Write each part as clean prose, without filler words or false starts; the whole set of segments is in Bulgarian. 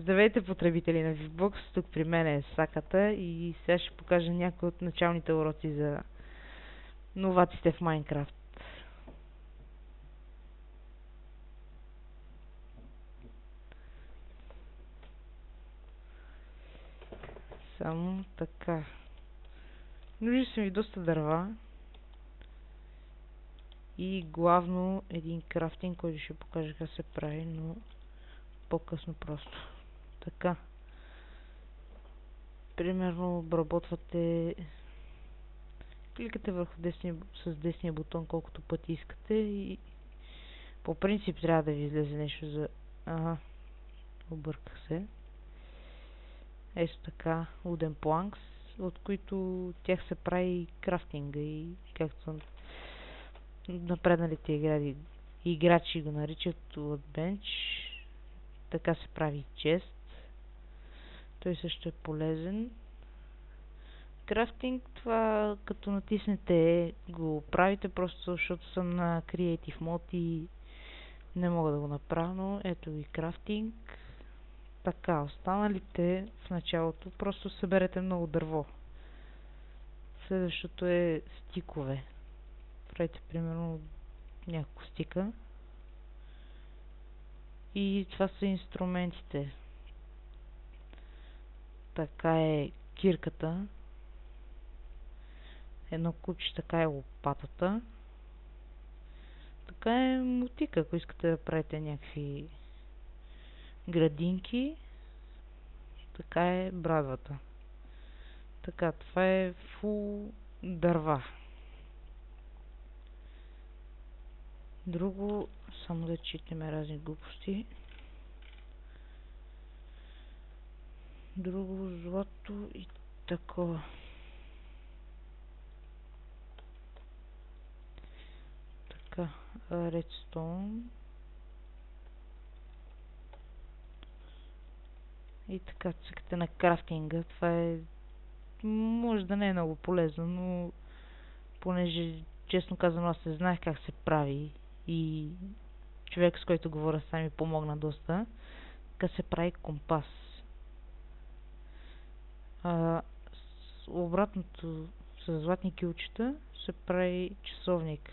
Здравейте, потребители на VBOX, тук при мен е Саката и сега ще покажа някои от началните уроци за новаците в Майнкрафт. Само така. Нужни са ми доста дърва и главно един крафтинг, който ще покажа как се прави, но по-късно просто. Така. Примерно обработвате, кликате върху с десния бутон колкото пъти искате и по принцип трябва да ви излезе нещо за... Ага, обърках се. Ето така, wooden planks, от които тях се прави крафтинга и както напредналите играчи го наричат workbench. Така се прави чест. Той също е полезен. Крафтинг, това като натиснете го правите, просто защото съм на Creative Mode и не мога да го направя, но ето ви крафтинг. Така, останалите в началото просто съберете много дърво. Следващото е стикове. Правите примерно няколко стика. И това са инструментите. Така е кирката. Едно купче, така е лопатата. Така е мотика, ако искате да правите някакви градинки. Така е брадвата. Така, това е фул дърва. Друго, само да четеме разни глупости. Друго, злато и такова. Така, редстоун. И така, цъкате на крафтинга. Това е... може да не е много полезно, но понеже, честно казано, аз не знаех как се прави и човек, с който говоря, сам ми помогна доста. Така се прави компас. Обратното, с златни кюлчета се прави часовник.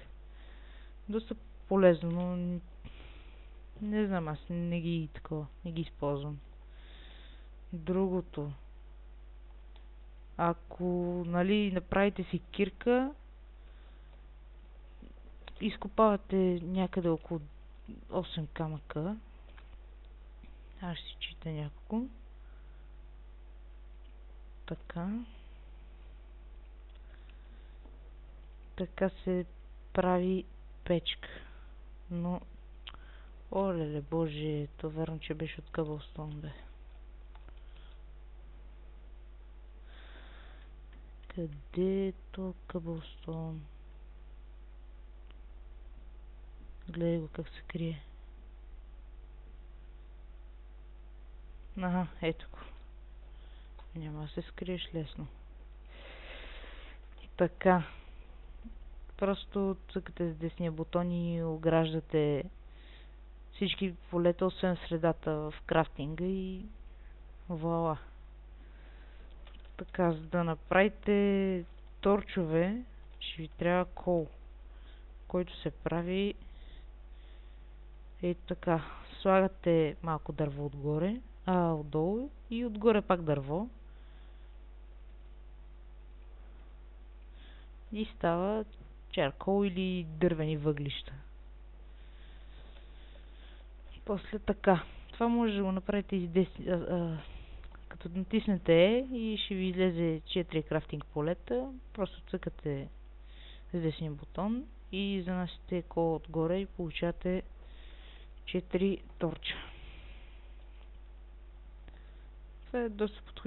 Доста полезно, но не знам, аз не ги използвам. Другото, ако направите си кирка, изкопавате някъде около 8 камъка. Аз ще си чита няколко. Така. Така се прави печка. Но... олеле, боже, то верно, че беше от Cobblestone, бе. Къде е то Cobblestone? Гледай го как се крие. Ага, ето го. Няма да се скриеш лесно. Така. Просто цъкате с десния бутон и ограждате всички полета, освен средата в крафтинга и вуала. Така, за да направите торчове, ще ви трябва кол, който се прави ето така. Слагате малко дърво отгоре, отдолу и отгоре пак дърво. И става чаркол или дървени въглища. После така. Това може да го направите и като натиснете и ще ви излезе 4 крафтинг полета. Просто цъкате с десния бутон и занасяте кол отгоре и получавате 4 торча. Това е доста подходящо.